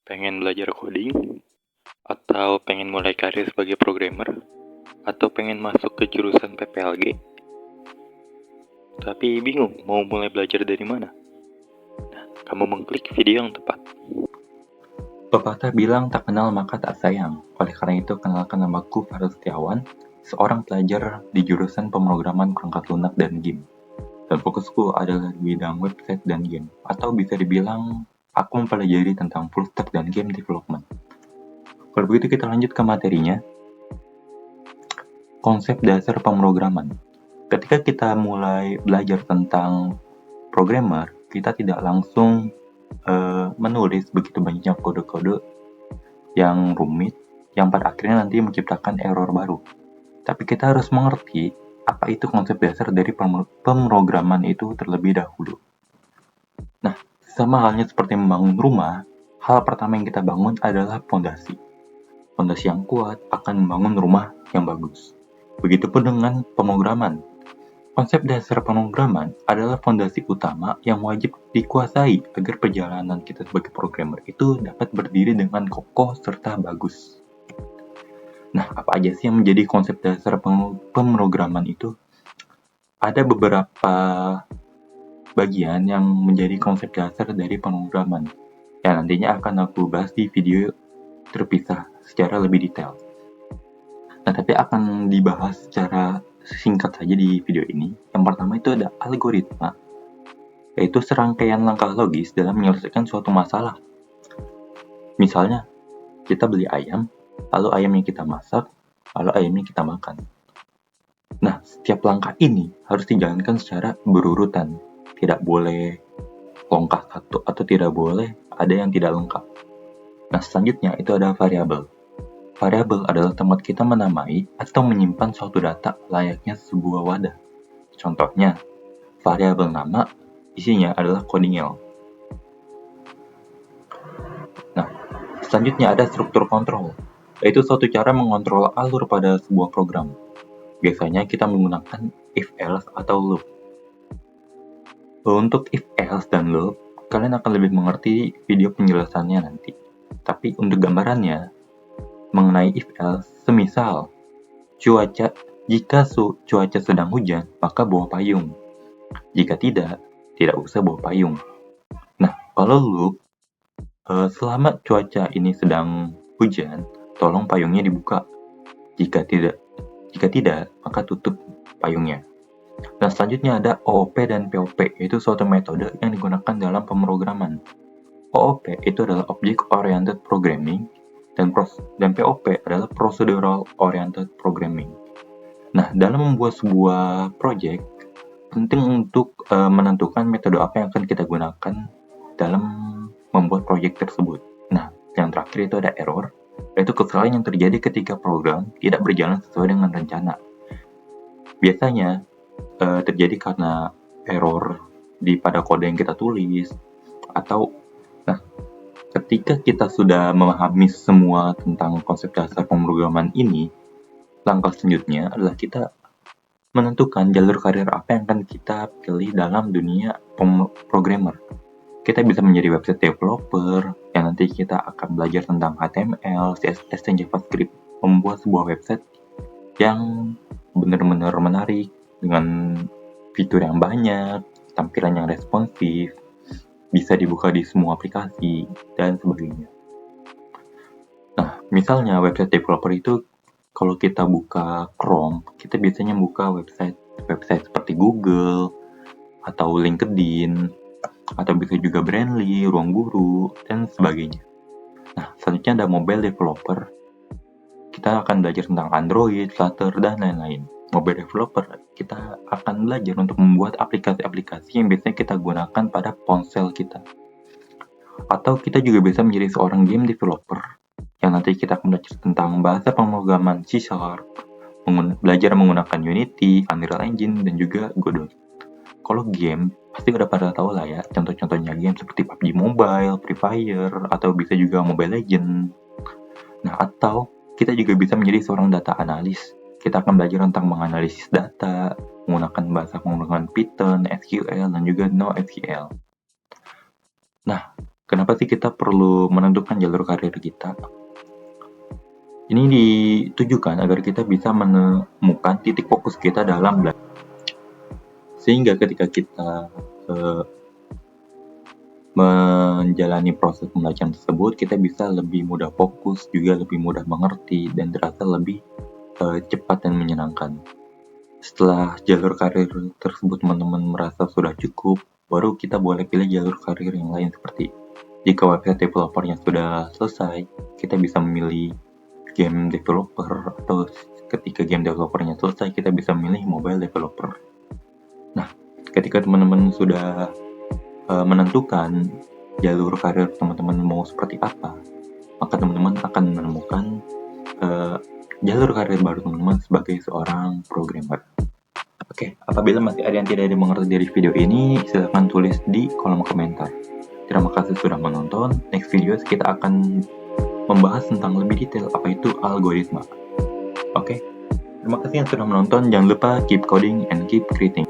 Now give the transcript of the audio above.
Pengen belajar coding? Atau pengen mulai karir sebagai programmer? Atau pengen masuk ke jurusan PPLG? Tapi bingung mau mulai belajar dari mana? Nah, kamu mengklik video yang tepat. Pepatah bilang tak kenal maka tak sayang. Oleh karena itu, kenalkan namaku Farel Setiawan, seorang pelajar di jurusan pemrograman perangkat lunak dan game. Dan fokusku adalah di bidang website dan game. Atau bisa dibilang, aku mempelajari tentang full stack dan game development. Kalau begitu kita lanjut ke materinya. Konsep dasar pemrograman. Ketika kita mulai belajar tentang programmer, kita tidak langsung menulis begitu banyak kode-kode yang rumit yang pada akhirnya nanti menciptakan error baru. Tapi kita harus mengerti apa itu konsep dasar dari pemrograman itu terlebih dahulu. Nah, sama halnya seperti membangun rumah, hal pertama yang kita bangun adalah fondasi. Fondasi yang kuat akan membangun rumah yang bagus. Begitupun dengan pemrograman. Konsep dasar pemrograman adalah fondasi utama yang wajib dikuasai agar perjalanan kita sebagai programmer itu dapat berdiri dengan kokoh serta bagus. Nah, apa aja sih yang menjadi konsep dasar pemrograman itu? Ada beberapa bagian yang menjadi konsep dasar dari pemrograman yang nantinya akan aku bahas di video terpisah secara lebih detail. Nah, tapi akan dibahas secara singkat saja di video ini. Yang pertama itu ada algoritma, yaitu serangkaian langkah logis dalam menyelesaikan suatu masalah. Misalnya, kita beli ayam, lalu ayamnya kita masak, lalu ayamnya kita makan. Nah, setiap langkah ini harus dijalankan secara berurutan. Tidak boleh longkah satu atau tidak boleh ada yang tidak lengkap. Nah, selanjutnya itu ada variabel. Variabel adalah tempat kita menamai atau menyimpan suatu data layaknya sebuah wadah. Contohnya, variabel nama isinya adalah coding-L. Nah, selanjutnya ada struktur kontrol, yaitu suatu cara mengontrol alur pada sebuah program. Biasanya kita menggunakan if-else atau loop. Untuk if-else dan loop, kalian akan lebih mengerti video penjelasannya nanti. Tapi untuk gambarannya, mengenai if-else, semisal jika cuaca sedang hujan, maka bawa payung. Jika tidak usah bawa payung. Nah, kalau loop, selama cuaca ini sedang hujan, tolong payungnya dibuka. Jika tidak, maka tutup payungnya. Nah, selanjutnya ada OOP dan POP, yaitu suatu metode yang digunakan dalam pemrograman. OOP itu adalah Object Oriented Programming, dan POP adalah Procedural Oriented Programming. Nah, dalam membuat sebuah project, penting untuk menentukan metode apa yang akan kita gunakan dalam membuat project tersebut. Nah, yang terakhir itu ada error, yaitu kesalahan yang terjadi ketika program tidak berjalan sesuai dengan rencana. Biasanya terjadi karena error pada kode yang kita tulis, atau ketika kita sudah memahami semua tentang konsep dasar pemrograman ini, langkah selanjutnya adalah kita menentukan jalur karir apa yang akan kita pilih dalam dunia programmer. Kita bisa menjadi website developer, yang nanti kita akan belajar tentang HTML, CSS, dan JavaScript, membuat sebuah website yang benar-benar menarik, dengan fitur yang banyak, tampilan yang responsif, bisa dibuka di semua aplikasi, dan sebagainya. Nah, misalnya website developer itu, kalau kita buka Chrome, kita biasanya buka website seperti Google, atau LinkedIn, atau bisa juga Brandly, Ruang Guru, dan sebagainya. Nah, selanjutnya ada mobile developer. Kita akan belajar tentang Android, Flutter, dan lain-lain. Mobile developer, kita akan belajar untuk membuat aplikasi-aplikasi yang biasanya kita gunakan pada ponsel kita. Atau kita juga bisa menjadi seorang game developer, yang nanti kita akan belajar tentang bahasa pemrograman C#, belajar menggunakan Unity, Unreal Engine, dan juga Godot. Kalau game, pasti udah pada tahu lah ya, contoh-contohnya game seperti PUBG Mobile, Free Fire, atau bisa juga Mobile Legends. Nah, atau kita juga bisa menjadi seorang data analis. Kita akan belajar tentang menganalisis data, menggunakan bahasa pemrograman Python, SQL, dan juga NoSQL. Nah, Kenapa sih kita perlu menentukan jalur karir kita? Ini ditujukan agar kita bisa menemukan titik fokus kita dalam belajar. Sehingga ketika kita menjalani proses pembelajaran tersebut, kita bisa lebih mudah fokus, juga lebih mudah mengerti, dan terasa lebih cepat dan menyenangkan. Setelah jalur karir tersebut teman-teman merasa sudah cukup, baru kita boleh pilih jalur karir yang lain, seperti jika website developernya sudah selesai, kita bisa memilih game developer, atau ketika game developernya selesai, kita bisa memilih mobile developer. Nah, ketika teman-teman sudah menentukan jalur karir teman-teman mau seperti apa, maka teman-teman akan menemukan jalur karir baru teman-teman sebagai seorang programmer. Oke, apabila masih ada yang tidak dimengerti dari video ini, silahkan tulis di kolom komentar. Terima kasih sudah menonton. Next video kita akan membahas tentang lebih detail apa itu algoritma. Oke, terima kasih yang sudah menonton. Jangan lupa keep coding and keep creating.